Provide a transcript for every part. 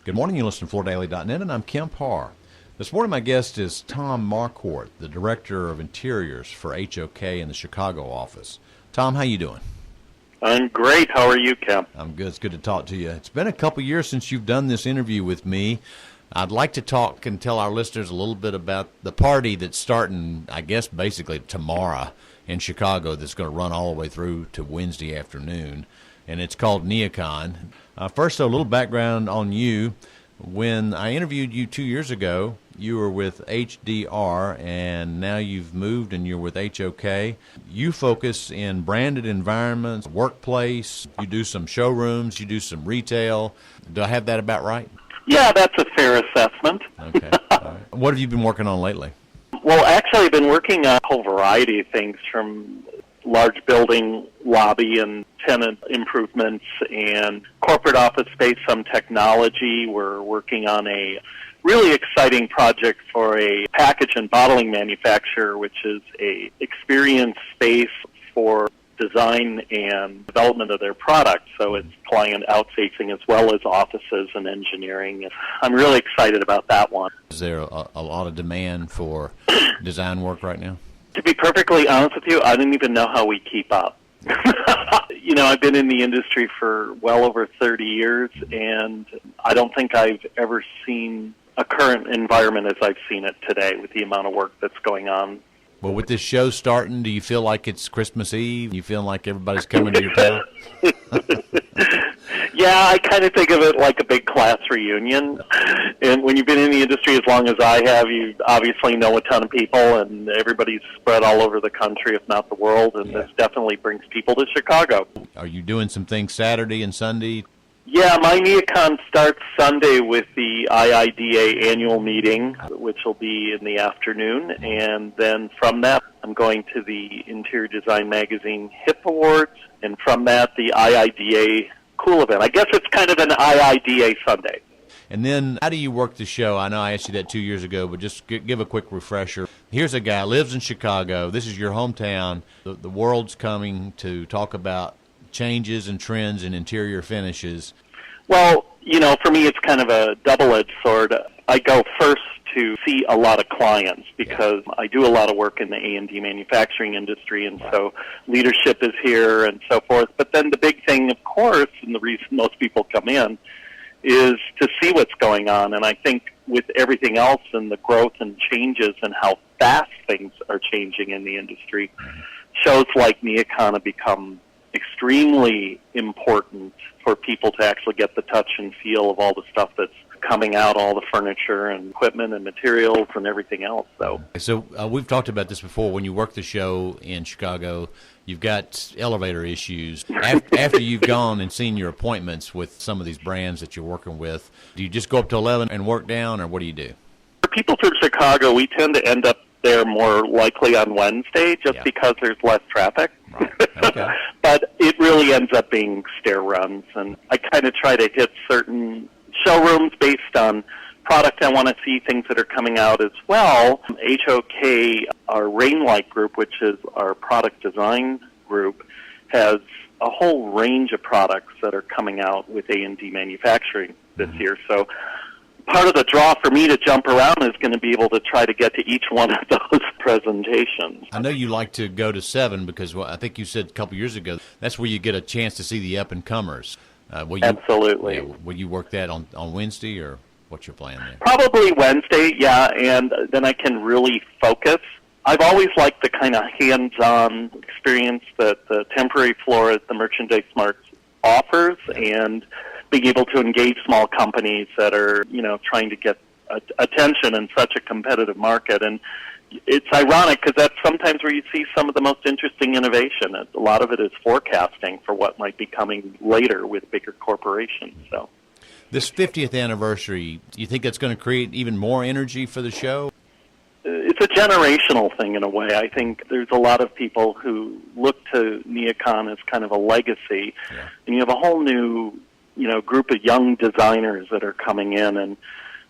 Good morning. You listen to FloorDaily.net, and I'm Kemp Harr. This morning, my guest is Tom Marquardt, the Director of Interiors for HOK in the Chicago office. Tom, how you doing? I'm great. How are you, Kemp? I'm good. It's good to talk to you. It's been a couple years since you've done this interview with me. I'd like to talk and tell our listeners a little bit about the party that's starting, I guess, basically tomorrow in Chicago that's going to run all the way through to Wednesday afternoon, and it's called NeoCon. First, a little background on you. When I interviewed you 2 years ago, you were with HDR, and now you've moved and you're with HOK. You focus in branded environments, workplace, you do some showrooms, you do some retail. Do I have that about right? Yeah, that's a fair assessment. Okay. All right. What have you been working on lately? Well, actually, I've been working on a whole variety of things, from large building lobby and tenant improvements and corporate office space, some technology. We're working on a really exciting project for a package and bottling manufacturer, which is a experience space for design and development of their products. So it's client outfacing as well as offices and engineering. I'm really excited about that one. Is there a lot of demand for design work right now? To be perfectly honest with you, I don't even know how we keep up. I've been in the industry for well over 30 years, and I don't think I've ever seen a current environment as I've seen it today with the amount of work that's going on. Well, with this show starting, do you feel like it's Christmas Eve? You feel like everybody's coming to your town? Yeah, I kind of think of it like a big class reunion. And when you've been in the industry as long as I have, you obviously know a ton of people, and everybody's spread all over the country, if not the world, and this definitely brings people to Chicago. Are you doing some things Saturday and Sunday? Yeah, my NeoCon starts Sunday with the IIDA annual meeting, which will be in the afternoon, and then from that I'm going to the Interior Design Magazine HIP Awards, and from that the IIDA Cool event. I guess it's kind of an IIDA Sunday. And then how do you work the show? I know I asked you that 2 years ago, but just give a quick refresher. Here's a guy, lives in Chicago. This is your hometown. The world's coming to talk about changes and trends in interior finishes. Well, for me it's kind of a double-edged sword. I go first to see a lot of clients because I do a lot of work in the A&D manufacturing industry, and so leadership is here and so forth. But then the big thing, of course, and the reason most people come in is to see what's going on. And I think with everything else and the growth and changes and how fast things are changing in the industry, shows like NeoCon have become extremely important for people to actually get the touch and feel of all the stuff that's coming out, all the furniture and equipment and materials and everything else. So we've talked about this before. When you work the show in Chicago, you've got elevator issues. After you've gone and seen your appointments with some of these brands that you're working with, do you just go up to 11 and work down, or what do you do? For people from Chicago, we tend to end up there more likely on Wednesday just because there's less traffic. Right. Okay. But it really ends up being stair runs, and I kind of try to hit certain showrooms based on product I want to see, things that are coming out as well. HOK, our Rainlight group, which is our product design group, has a whole range of products that are coming out with A&D manufacturing this year. So part of the draw for me to jump around is going to be able to try to get to each one of those presentations. I know you like to go to 7 because I think you said a couple years ago that's where you get a chance to see the up-and-comers. Absolutely. Will you work that on Wednesday, or what's your plan there? Probably Wednesday, and then I can really focus. I've always liked the kind of hands-on experience that the temporary floor at the Merchandise Marts offers, and being able to engage small companies that are, trying to get attention in such a competitive market. And it's ironic because that's sometimes where you see some of the most interesting innovation. A lot of it is forecasting for what might be coming later with bigger corporations. So, this 50th anniversary, do you think that's going to create even more energy for the show? It's a generational thing in a way. I think there's a lot of people who look to NeoCon as kind of a legacy, and you have a whole new, group of young designers that are coming in, and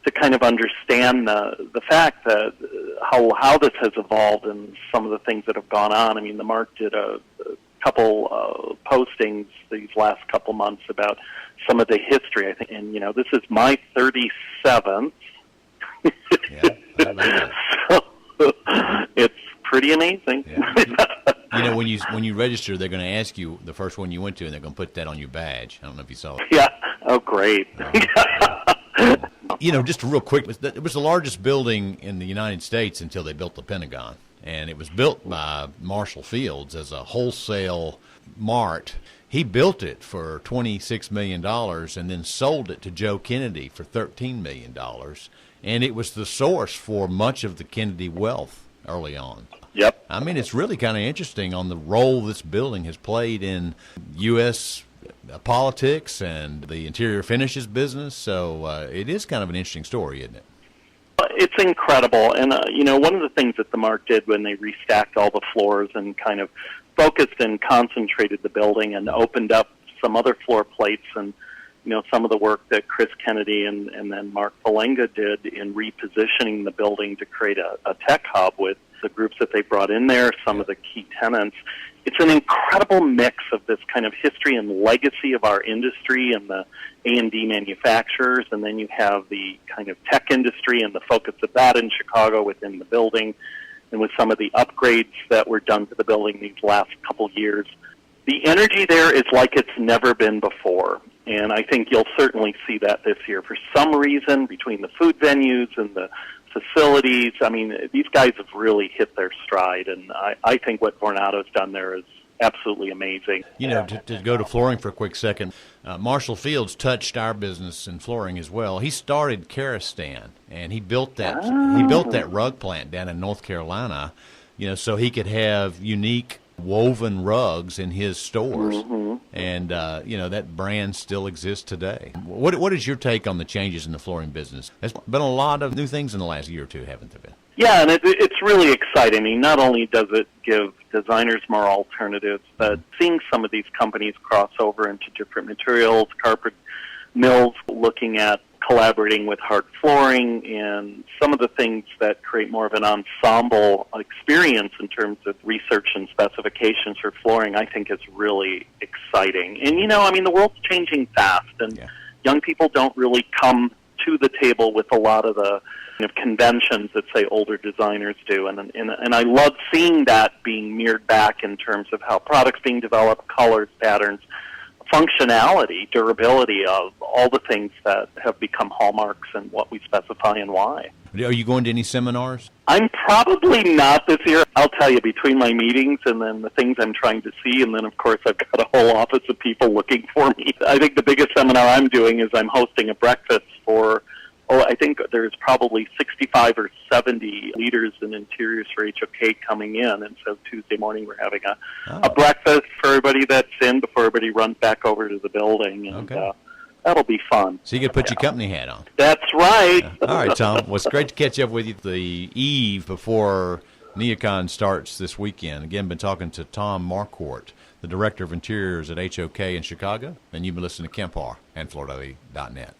to kind of understand the fact that how this has evolved and some of the things that have gone on. I mean, the Mark did a couple postings these last couple months about some of the history. I think, and this is my 37th. Yeah, I like that. So it's pretty amazing. Yeah. When you register, they're going to ask you the first one you went to, and they're going to put that on your badge. I don't know if you saw it. Yeah. Oh, great. Just real quick, it was the largest building in the United States until they built the Pentagon. And it was built by Marshall Fields as a wholesale mart. He built it for $26 million and then sold it to Joe Kennedy for $13 million. And it was the source for much of the Kennedy wealth early on. Yep. I mean, it's really kind of interesting on the role this building has played in U.S. politics and the interior finishes business. So it is kind of an interesting story, isn't it? It's incredible. And, one of the things that the Mark did when they restacked all the floors and kind of focused and concentrated the building and opened up some other floor plates and, some of the work that Chris Kennedy and then Mark Valenga did in repositioning the building to create a tech hub with the groups that they brought in there, some of the key tenants. It's an incredible mix of this kind of history and legacy of our industry and the A&D manufacturers, and then you have the kind of tech industry and the focus of that in Chicago within the building, and with some of the upgrades that were done to the building these last couple years. The energy there is like it's never been before, and I think you'll certainly see that this year. For some reason, between the food venues and the facilities, I mean, these guys have really hit their stride, and I think what Vornado's done there is absolutely amazing. To go to flooring for a quick second, Marshall Fields touched our business in flooring as well. He started Karastan, and he built that rug plant down in North Carolina, so he could have unique woven rugs in his stores. Mm-hmm. And, that brand still exists today. What is your take on the changes in the flooring business? There's been a lot of new things in the last year or two, haven't there been? Yeah, and it's really exciting. I mean, not only does it give designers more alternatives, but seeing some of these companies cross over into different materials, carpet mills looking at collaborating with hard flooring, and some of the things that create more of an ensemble experience in terms of research and specifications for flooring, I think is really exciting. And, the world's changing fast, and young people don't really come to the table with a lot of the conventions that, say, older designers do. And I love seeing that being mirrored back in terms of how products being developed, colors, patterns, functionality, durability of all the things that have become hallmarks and what we specify and why. Are you going to any seminars? I'm probably not this year. I'll tell you, between my meetings and then the things I'm trying to see, and then, of course, I've got a whole office of people looking for me. I think the biggest seminar I'm doing is I'm hosting a breakfast for, I think there's probably 65 or 70 leaders in interiors for HOK coming in. And so Tuesday morning we're having a breakfast for everybody that's in before everybody runs back over to the building. And that'll be fun. So you can put your company hat on. That's right. All right, Tom. Well, it's great to catch up with you the eve before NeoCon starts this weekend. Again, been talking to Tom Marquardt, the Director of Interiors at HOK in Chicago. And you've been listening to Kemp Harr and FloorDaily.net.